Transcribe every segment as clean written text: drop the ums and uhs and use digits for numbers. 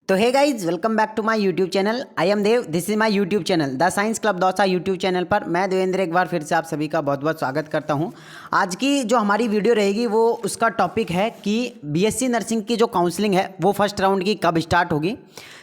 तो hey guys, welcome back to my YouTube channel. I am Dev, this is my YouTube channel the science club Dausa YouTube channel पर मैं देवेंद्र एक बार फिर से आप सभी का बहुत बहुत स्वागत करता हूं। आज की जो हमारी वीडियो रहेगी वो उसका टॉपिक है कि बीएससी नर्सिंग की जो काउंसलिंग है वो फर्स्ट राउंड की कब स्टार्ट होगी।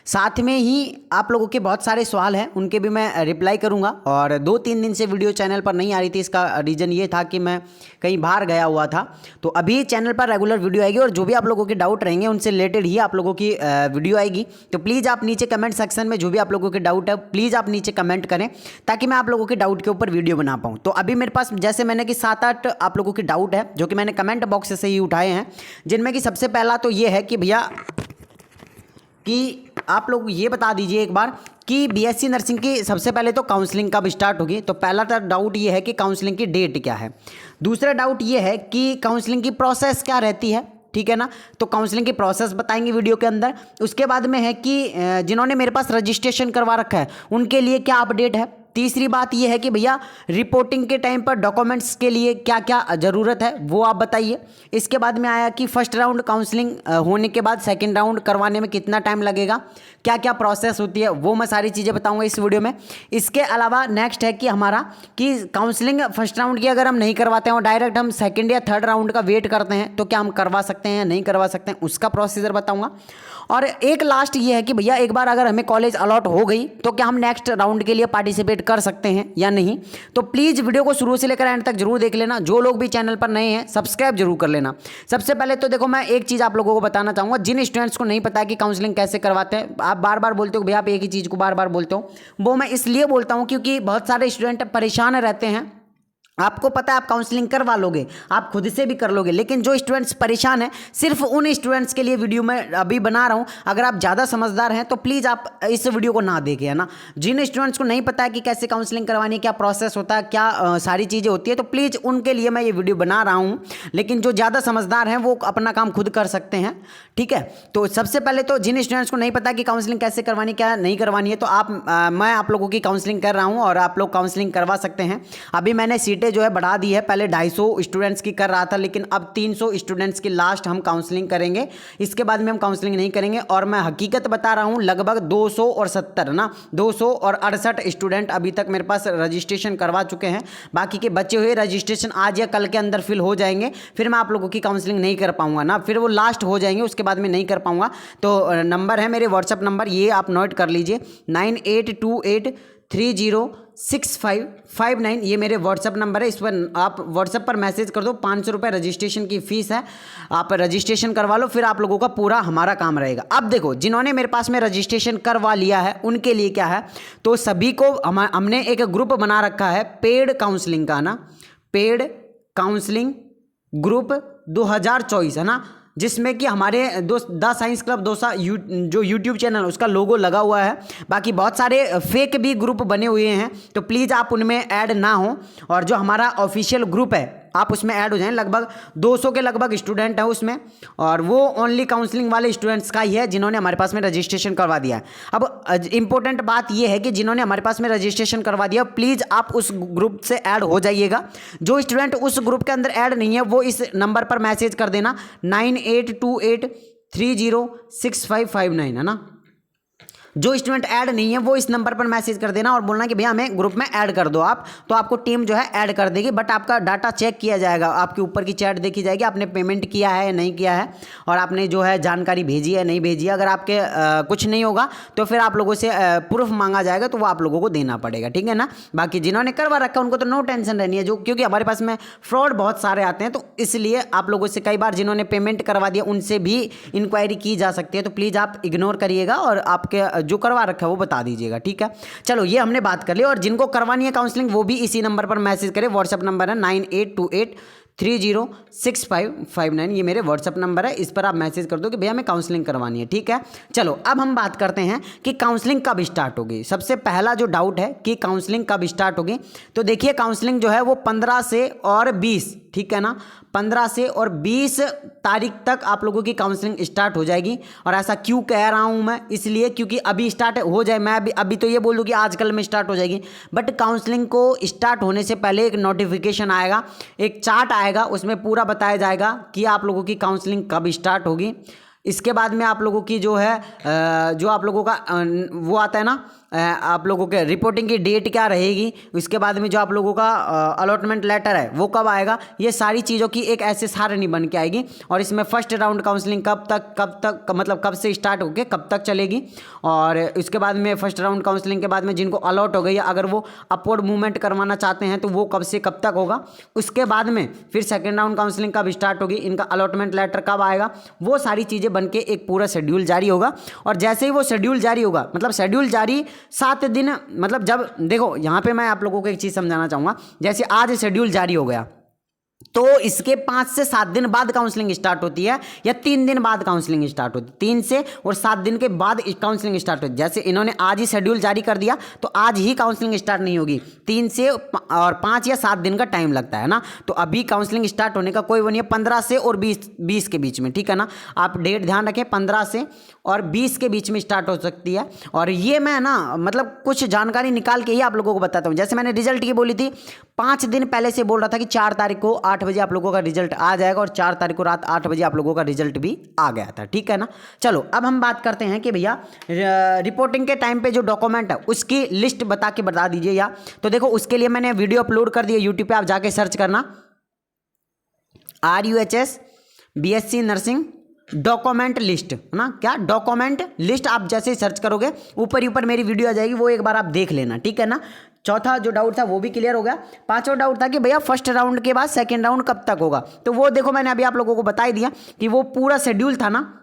साथ में ही आप लोगों के बहुत सारे सवाल हैं, उनके भी मैं रिप्लाई करूंगा। और 2-3 दिन से वीडियो चैनल पर नहीं आ रही थी, इसका रीज़न ये था कि मैं कहीं बाहर गया हुआ था। तो अभी चैनल पर रेगुलर वीडियो आएगी और जो भी आप लोगों के डाउट रहेंगे उनसे रिलेटेड ही आप लोगों की वीडियो आएगी। तो प्लीज़ आप नीचे कमेंट सेक्शन में जो भी आप लोगों के डाउट है प्लीज़ आप नीचे कमेंट करें ताकि मैं आप लोगों के डाउट के ऊपर वीडियो बना पाऊँ। तो अभी मेरे पास जैसे मैंने कि 7-8 आप लोगों के डाउट है जो कि मैंने कमेंट बॉक्स से ही उठाए हैं, जिनमें कि सबसे पहला तो ये है कि भैया कि आप लोग ये बता दीजिए एक बार कि बीएससी नर्सिंग की सबसे पहले तो काउंसलिंग कब स्टार्ट होगी। तो पहला तो डाउट ये है कि काउंसलिंग की डेट क्या है। दूसरा डाउट ये है कि काउंसलिंग की प्रोसेस क्या रहती है, ठीक है ना। तो काउंसलिंग की प्रोसेस बताएंगे वीडियो के अंदर। उसके बाद में है कि जिन्होंने मेरे पास रजिस्ट्रेशन करवा रखा है उनके लिए क्या अपडेट है। तीसरी बात यह है कि भैया रिपोर्टिंग के टाइम पर डॉक्यूमेंट्स के लिए क्या क्या ज़रूरत है वो आप बताइए। इसके बाद में आया कि फर्स्ट राउंड काउंसलिंग होने के बाद सेकंड राउंड करवाने में कितना टाइम लगेगा, क्या क्या प्रोसेस होती है, वो मैं सारी चीज़ें बताऊंगा इस वीडियो में। इसके अलावा नेक्स्ट है कि हमारा कि काउंसलिंग फर्स्ट राउंड की अगर हम नहीं करवाते हैं और डायरेक्ट हम सेकेंड या थर्ड राउंड का वेट करते हैं तो क्या हम करवा सकते हैं या नहीं करवा सकते हैं, उसका प्रोसीजर बताऊँगा। और एक लास्ट ये है कि भैया एक बार अगर हमें कॉलेज अलॉट हो गई तो क्या हम नेक्स्ट राउंड के लिए पार्टिसिपेट कर सकते हैं या नहीं। तो प्लीज़ वीडियो को शुरू से लेकर एंड तक जरूर देख लेना। जो लोग भी चैनल पर नए हैं सब्सक्राइब जरूर कर लेना। सबसे पहले तो देखो मैं एक चीज़ आप लोगों को बताना चाहूँगा, जिन स्टूडेंट्स को नहीं पता है कि काउंसलिंग कैसे करवाते हैं, आप बार बार बोलते हो भैया आप एक ही चीज़ को बार बार बोलते हो, वो मैं इसलिए बोलता हूँ क्योंकि बहुत सारे स्टूडेंट परेशान रहते हैं। आपको पता है आप काउंसलिंग करवा लोगे, आप खुद से भी कर लोगे, लेकिन जो स्टूडेंट्स परेशान हैं सिर्फ उन स्टूडेंट्स के लिए वीडियो मैं अभी बना रहा हूं। अगर आप ज़्यादा समझदार हैं तो प्लीज़ आप इस वीडियो को ना देखें, है ना। जिन स्टूडेंट्स को नहीं पता है कि कैसे काउंसलिंग करवानी है, क्या प्रोसेस होता है, क्या सारी चीज़ें होती है, तो प्लीज़ उनके लिए मैं ये वीडियो बना रहा हूँ। लेकिन जो ज़्यादा समझदार हैं वो अपना काम खुद कर सकते हैं, ठीक है। तो सबसे पहले तो जिन स्टूडेंट्स को नहीं पता कि काउंसलिंग कैसे करवानी क्या नहीं करवानी है, तो मैं आप लोगों की काउंसलिंग कर रहा हूँ और आप लोग काउंसलिंग करवा सकते हैं। अभी मैंने सीटें जो है बढ़ा दी है, पहले 250 स्टूडेंट्स की कर रहा था लेकिन अब 300 स्टूडेंट्स की लास्ट हम काउंसलिंग करेंगे। इसके बाद में हम काउंसलिंग नहीं करेंगे। और मैं हकीकत बता रहा हूं, लगभग 270 ना 268 स्टूडेंट अभी तक मेरे पास रजिस्ट्रेशन करवा चुके हैं। बाकी के बचे हुए रजिस्ट्रेशन आज या कल के अंदर फिल हो जाएंगे, फिर मैं आप लोगों की काउंसलिंग नहीं कर पाऊंगा ना, फिर वो लास्ट हो जाएंगे, उसके बाद में नहीं कर पाऊंगा। तो नंबर है मेरे व्हाट्सअप नंबर, ये आप नोट कर लीजिए 9828306559। ये मेरे व्हाट्सअप नंबर है, इस पर आप व्हाट्सअप पर मैसेज कर दो। 500 रुपये रजिस्ट्रेशन की फ़ीस है, आप रजिस्ट्रेशन करवा लो, फिर आप लोगों का पूरा हमारा काम रहेगा। अब देखो जिन्होंने मेरे पास में रजिस्ट्रेशन करवा लिया है उनके लिए क्या है, तो सभी को हमने एक ग्रुप बना रखा है पेड काउंसलिंग का ना, पेड काउंसलिंग ग्रुप 2024 है ना, जिसमें कि हमारे द साइंस क्लब दौसा जो यूट्यूब चैनल उसका लोगो लगा हुआ है। बाकी बहुत सारे फेक भी ग्रुप बने हुए हैं, तो प्लीज़ आप उनमें ऐड ना हो। और जो हमारा ऑफिशियल ग्रुप है आप उसमें ऐड हो जाएं। लगभग 200 के लगभग स्टूडेंट हैं उसमें, और वो ओनली काउंसलिंग वाले स्टूडेंट्स का ही है जिन्होंने हमारे पास में रजिस्ट्रेशन करवा दिया है। अब इंपॉर्टेंट बात ये है कि जिन्होंने हमारे पास में रजिस्ट्रेशन करवा दिया प्लीज़ आप उस ग्रुप से ऐड हो जाइएगा। जो स्टूडेंट उस ग्रुप के अंदर ऐड नहीं है वो इस नंबर पर मैसेज कर देना 9828306559, है ना। जो स्टूडेंट ऐड नहीं है वो इस नंबर पर मैसेज कर देना और बोलना कि भैया हमें ग्रुप में ऐड कर दो आप, तो आपको टीम जो है ऐड कर देगी। बट आपका डाटा चेक किया जाएगा, आपके ऊपर की चैट देखी जाएगी, आपने पेमेंट किया है या नहीं किया है, और आपने जो है जानकारी भेजी है नहीं भेजी है। अगर आपके कुछ नहीं होगा तो फिर आप लोगों से प्रूफ मांगा जाएगा, तो वो आप लोगों को देना पड़ेगा, ठीक है ना। बाकी जिन्होंने करवा रखा है उनको तो नो टेंशन रहनी है, जो क्योंकि हमारे पास में फ्रॉड बहुत सारे आते हैं, तो इसलिए आप लोगों से कई बार जिन्होंने पेमेंट करवा दिया उनसे भी इंक्वायरी की जा सकती है। तो प्लीज़ आप इग्नोर करिएगा और आपके जो करवा रखा है वो बता दीजिएगा, ठीक है। चलो ये हमने बात कर ली। और जिनको करवानी है काउंसलिंग वो भी इसी नंबर पर मैसेज करें। व्हाट्सअप नंबर है 9828306559, ये मेरे व्हाट्सअप नंबर है, इस पर आप मैसेज कर दो कि भैया हमें काउंसलिंग करवानी है, ठीक है। चलो अब हम बात करते हैं कि काउंसलिंग कब स्टार्ट होगी। सबसे पहला जो डाउट है कि काउंसलिंग कब स्टार्ट होगी, तो देखिए काउंसलिंग जो है वो 15 से और 20, ठीक है ना, 15 से और 20 तारीख तक आप लोगों की काउंसलिंग स्टार्ट हो जाएगी। और ऐसा क्यों कह रहा हूं मैं, इसलिए क्योंकि अभी स्टार्ट हो जाए, मैं अभी तो ये बोल दूं कि आजकल में स्टार्ट हो जाएगी, बट काउंसलिंग को स्टार्ट होने से पहले एक नोटिफिकेशन आएगा, एक चार्ट आएगा, उसमें पूरा बताया जाएगा कि आप लोगों की काउंसलिंग कब स्टार्ट होगी, इसके बाद में आप लोगों की जो है जो आप लोगों का वो आता है ना, आप लोगों के रिपोर्टिंग की डेट क्या रहेगी, उसके बाद में जो आप लोगों का अलॉटमेंट लेटर है वो कब आएगा, ये सारी चीज़ों की एक ऐसे सारणी बन के आएगी। और इसमें फर्स्ट राउंड काउंसलिंग कब तक मतलब कब से स्टार्ट होकर कब तक चलेगी, और उसके बाद में फर्स्ट राउंड काउंसलिंग के बाद में जिनको अलॉट हो गई है अगर वो अपवर्ड मूवमेंट करवाना चाहते हैं तो वो कब से कब तक होगा। उसके बाद में फिर सेकेंड राउंड काउंसलिंग कब स्टार्ट होगी, इनका अलॉटमेंट लेटर कब आएगा, वो सारी चीज़ें बन के एक पूरा शेड्यूल जारी होगा। और जैसे ही वो शेड्यूल जारी होगा, मतलब शेड्यूल जारी 7 दिन, मतलब जब देखो यहाँ पे मैं आप लोगों को एक चीज़ समझाना चाहूँगा, जैसे आज शेड्यूल जारी हो गया तो इसके 5 से 7 दिन बाद काउंसलिंग स्टार्ट होती है या 3 दिन बाद काउंसलिंग स्टार्ट होती है, 3 से और 7 दिन के बाद काउंसलिंग स्टार्ट होती है। जैसे इन्होंने आज ही शेड्यूल जारी कर दिया तो आज ही काउंसलिंग स्टार्ट नहीं होगी, 3 से और 5 या 7 दिन का टाइम लगता है ना। तो अभी काउंसलिंग स्टार्ट होने का कोई वो नहीं है, 15 से और 20 के बीच में, ठीक है ना। आप डेट ध्यान रखें, 15 से और 20 के बीच में स्टार्ट हो सकती है। और ये मैं ना मतलब कुछ जानकारी निकाल के ही आप लोगों को बताता हूँ। जैसे मैंने रिजल्ट की बोली थी, 5 दिन पहले से बोल रहा था कि 4 तारीख को 8 बजे आप लोगों का रिजल्ट आ जाएगा, और 4 तारीख को रात 8 बजे आप लोगों का रिजल्ट भी आ गया था, ठीक है ना। चलो अब हम बात करते हैं कि भैया रिपोर्टिंग के टाइम पे जो डॉक्यूमेंट है उसकी लिस्ट बता दीजिए या। तो देखो उसके लिए मैंने वीडियो अपलोड कर दी है यूट्यूब पे, आप जाके सर्च करना RUHS BSc nursing document list, है ना, क्या डॉक्यूमेंट लिस्ट। आप जैसे ही सर्च करोगे ऊपर ही ऊपर मेरी वीडियो आ जाएगी, वो एक बार आप देख लेना, ठीक है ना। चौथा जो डाउट था वो भी क्लियर हो गया। पांचवा डाउट था कि भैया फर्स्ट राउंड के बाद सेकंड राउंड कब तक होगा, तो वो देखो मैंने अभी आप लोगों को बता ही दिया कि वो पूरा शेड्यूल था ना,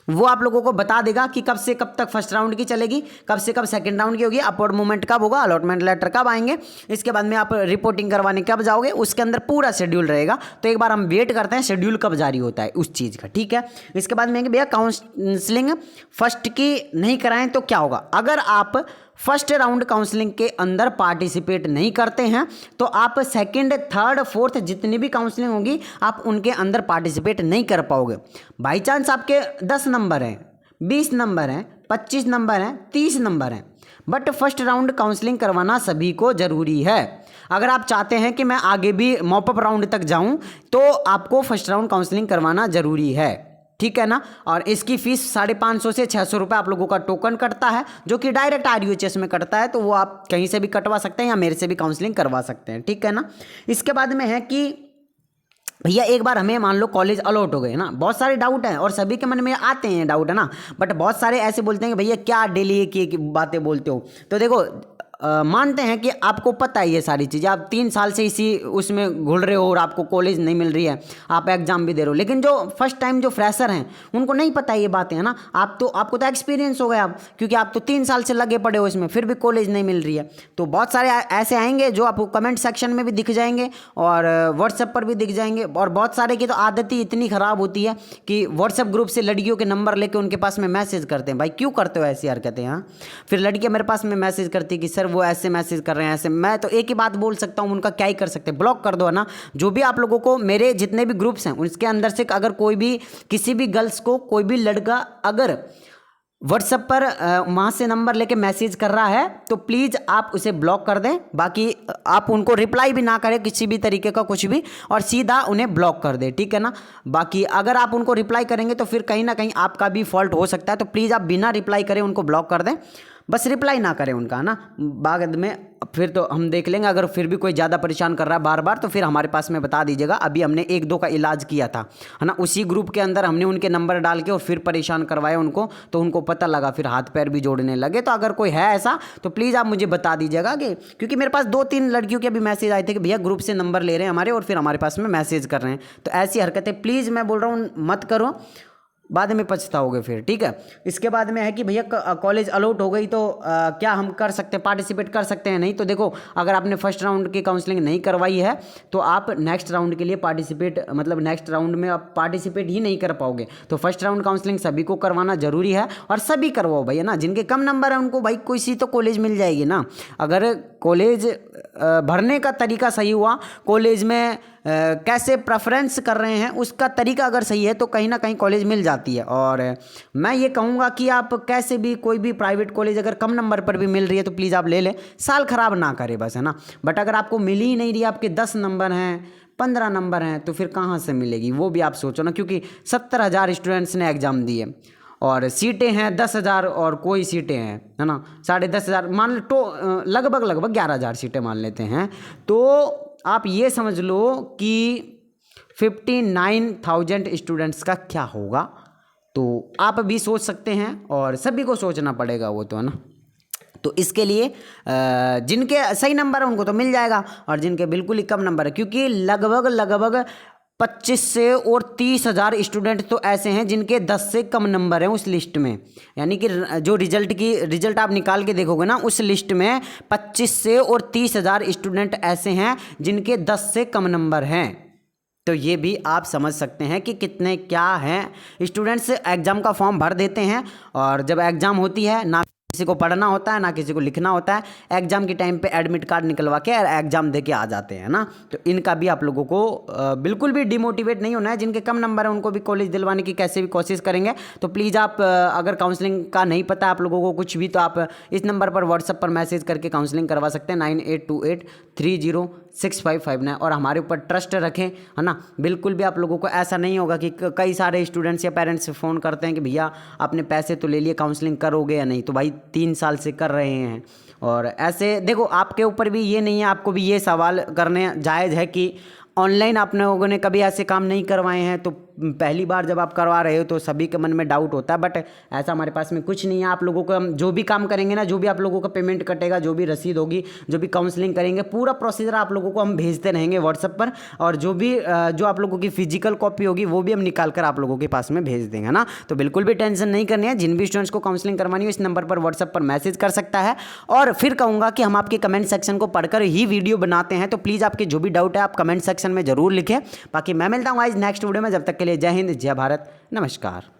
वो आप लोगों को बता देगा कि कब से कब तक फर्स्ट राउंड की चलेगी, कब से कब सेकंड राउंड की होगी, अपवर्ड मूवमेंट कब होगा, अलॉटमेंट लेटर कब आएंगे, इसके बाद में आप रिपोर्टिंग करवाने कब जाओगे, उसके अंदर पूरा शेड्यूल रहेगा। तो एक बार हम वेट करते हैं शेड्यूल कब जारी होता है उस चीज़ का, ठीक है। इसके बाद में भैया काउंसलिंग फर्स्ट की नहीं कराएं तो क्या होगा। अगर आप फर्स्ट राउंड काउंसलिंग के अंदर पार्टिसिपेट नहीं करते हैं तो आप सेकंड, थर्ड, फोर्थ जितनी भी काउंसलिंग होगी आप उनके अंदर पार्टिसिपेट नहीं कर पाओगे। बाई चांस आपके 10 नंबर हैं, 20 नंबर हैं, 25 नंबर हैं, 30 नंबर हैं, बट फर्स्ट राउंड काउंसलिंग करवाना सभी को ज़रूरी है। अगर आप चाहते हैं कि मैं आगे भी मॉपअप राउंड तक जाऊं तो आपको फर्स्ट राउंड काउंसलिंग करवाना ज़रूरी है, ठीक है ना। और इसकी फीस 550 से 600 रुपये आप लोगों का टोकन कटता है, जो कि डायरेक्ट RUHS में कटता है, तो वो आप कहीं से भी कटवा सकते हैं या मेरे से भी काउंसलिंग करवा सकते हैं, ठीक है ना। इसके बाद में है कि भैया एक बार हमें मान लो कॉलेज अलॉट हो गए ना, बहुत सारे डाउट हैं और सभी के मन में आते हैं डाउट, है ना, बट बहुत सारे ऐसे बोलते हैं कि भैया क्या डेली की बातें बोलते हो। तो देखो मानते हैं कि आपको पता है ये सारी चीज़ें, आप 3 साल से इसी उसमें घुल रहे हो और आपको कॉलेज नहीं मिल रही है, आप एग्जाम भी दे रहे हो, लेकिन जो फर्स्ट टाइम जो फ्रेशर हैं उनको नहीं पता ये बातें, है ना। आपको तो एक्सपीरियंस हो गया आप, क्योंकि आप तो 3 साल से लगे पड़े हो इसमें, फिर भी कॉलेज नहीं मिल रही है। तो बहुत सारे ऐसे आएंगे जो आपको कमेंट सेक्शन में भी दिख जाएंगे और व्हाट्सएप पर भी दिख जाएंगे। और बहुत सारे की तो आदत ही इतनी ख़राब होती है कि व्हाट्सएप ग्रुप से लड़कियों के नंबर लेके उनके पास में मैसेज करते हैं। भाई क्यों करते हो ऐसी हरकतें, हाँ। फिर लड़कियाँ मेरे पास में मैसेज करती है कि सर वो ऐसे मैसेज कर रहे हैं ऐसे। मैं तो एक ही बात बोल सकता हूँ, उनका क्या ही कर सकते हैं, ब्लॉक कर दो, है ना। जो भी आप लोगों को मेरे जितने भी ग्रुप्स हैं उसके अंदर से अगर कोई भी किसी भी गर्ल्स को कोई भी लड़का अगर व्हाट्सएप पर वहाँ से नंबर लेके मैसेज कर रहा है तो प्लीज़ आप उसे ब्लॉक कर दें। बाकी आप उनको रिप्लाई भी ना करें किसी भी तरीके का कुछ भी, और सीधा उन्हें ब्लॉक कर दें, ठीक है ना। बाकी अगर आप उनको रिप्लाई करेंगे तो फिर कहीं ना कहीं आपका भी फॉल्ट हो सकता है, तो प्लीज़ आप बिना रिप्लाई करें उनको ब्लॉक कर दें, बस रिप्लाई ना करें उनका, है ना। बाद में फिर तो हम देख लेंगे, अगर फिर भी कोई ज़्यादा परेशान कर रहा है बार बार तो फिर हमारे पास में बता दीजिएगा। अभी हमने 1-2 का इलाज किया था, है ना, उसी ग्रुप के अंदर हमने उनके नंबर डाल के और फिर परेशान करवाया उनको, तो उनको पता लगा, फिर हाथ पैर भी जोड़ने लगे। तो अगर कोई है ऐसा तो प्लीज़ आप मुझे बता दीजिएगा कि, क्योंकि मेरे पास 2-3 लड़कियों के अभी मैसेज आए थे कि भैया ग्रुप से नंबर ले रहे हैं हमारे और फिर हमारे पास में मैसेज कर रहे हैं। तो ऐसी हरकतें प्लीज़ मैं बोल रहा हूँ मत करो, बाद में पछताओगे फिर, ठीक है। इसके बाद में है कि भैया कॉलेज अलॉट हो गई तो क्या हम कर सकते हैं, पार्टिसिपेट कर सकते हैं। नहीं तो देखो अगर आपने फर्स्ट राउंड की काउंसलिंग नहीं करवाई है तो आप नेक्स्ट राउंड के लिए पार्टिसिपेट, मतलब नेक्स्ट राउंड में आप पार्टिसिपेट ही नहीं कर पाओगे। तो फर्स्ट राउंड काउंसलिंग सभी को करवाना जरूरी है और सभी करवाओ भाई, है ना। जिनके कम नंबर है उनको भाई कोई सी तो कॉलेज मिल जाएगी ना। अगर कॉलेज भरने का तरीका सही हुआ, कॉलेज में कैसे प्रेफरेंस कर रहे हैं उसका तरीका अगर सही है तो कहीं ना कहीं कॉलेज मिल जाती है। और मैं ये कहूँगा कि आप कैसे भी कोई भी प्राइवेट कॉलेज अगर कम नंबर पर भी मिल रही है तो प्लीज़ आप ले लें, साल ख़राब ना करें बस, है ना। बट अगर आपको मिल ही नहीं रही, आपके 10 नंबर हैं, 15 नंबर हैं, तो फिर कहाँ से मिलेगी वो भी आप सोचो ना, क्योंकि 70,000 स्टूडेंट्स ने एग्ज़ाम दिए और सीटें हैं 10,000 और कोई सीटें हैं, है ना, 10,500 मान लो, तो लगभग 11,000 सीटें मान लेते हैं। तो आप ये समझ लो कि 59,000 स्टूडेंट्स का क्या होगा। तो आप भी सोच सकते हैं और सभी को सोचना पड़ेगा वो तो, है ना। तो इसके लिए जिनके सही नंबर है उनको तो मिल जाएगा, और जिनके बिल्कुल ही कम नंबर है, क्योंकि लगभग 25 से और 30,000 स्टूडेंट तो ऐसे हैं जिनके 10 से कम नंबर हैं उस लिस्ट में। यानी कि जो रिजल्ट आप निकाल के देखोगे ना, उस लिस्ट में 25 से और 30,000 स्टूडेंट ऐसे हैं जिनके 10 से कम नंबर हैं। तो ये भी आप समझ सकते हैं कि कितने क्या हैं। स्टूडेंट्स एग्ज़ाम का फॉर्म भर देते हैं और जब एग्ज़ाम होती है ना किसी को पढ़ना होता है ना किसी को लिखना होता है, एग्ज़ाम के टाइम पे एडमिट कार्ड निकलवा के एग्ज़ाम दे के आ जाते हैं ना। तो इनका भी आप लोगों को बिल्कुल भी डिमोटिवेट नहीं होना है। जिनके कम नंबर है उनको भी कॉलेज दिलवाने की कैसे भी कोशिश करेंगे। तो प्लीज़ आप अगर काउंसलिंग का नहीं पता आप लोगों को कुछ भी, तो आप इस नंबर पर व्हाट्सएप पर मैसेज करके काउंसलिंग करवा सकते हैं 9828306559। और हमारे ऊपर ट्रस्ट रखें, है ना। बिल्कुल भी आप लोगों को ऐसा नहीं होगा कि कई सारे स्टूडेंट्स या पेरेंट्स फ़ोन करते हैं कि भैया आपने पैसे तो ले लिए, काउंसलिंग करोगे या नहीं। तो भाई 3 साल से कर रहे हैं, और ऐसे देखो आपके ऊपर भी ये नहीं है, आपको भी ये सवाल करने जायज़ है कि ऑनलाइन आप लोगों ने कभी ऐसे काम नहीं करवाए हैं। तो पहली बार जब आप करवा रहे हो तो सभी के मन में डाउट होता है, बट ऐसा हमारे पास में कुछ नहीं है। आप लोगों को हम जो भी काम करेंगे ना, जो भी आप लोगों का पेमेंट कटेगा, जो भी रसीद होगी, जो भी काउंसलिंग करेंगे, पूरा प्रोसीजर आप लोगों को हम भेजते रहेंगे व्हाट्सएप पर। और जो आप लोगों की फिजिकल कॉपी होगी वो भी हम निकाल कर आप लोगों के पास में भेज देंगे ना। तो बिल्कुल भी टेंशन नहीं करनी है। जिन भी स्टूडेंट्स को काउंसलिंग करवानी हो इस नंबर पर व्हाट्सएप पर मैसेज कर सकता है। और फिर कहूँगा कि हम आपके कमेंट सेक्शन को पढ़कर ही वीडियो बनाते हैं, तो प्लीज़ आपके जो भी डाउट है आप कमेंट सेक्शन में ज़रूर लिखें। बाकी मैं मिलता हूँ आज नेक्स्ट वीडियो में। जब तक के लिए जय हिंद, जय भारत, नमस्कार।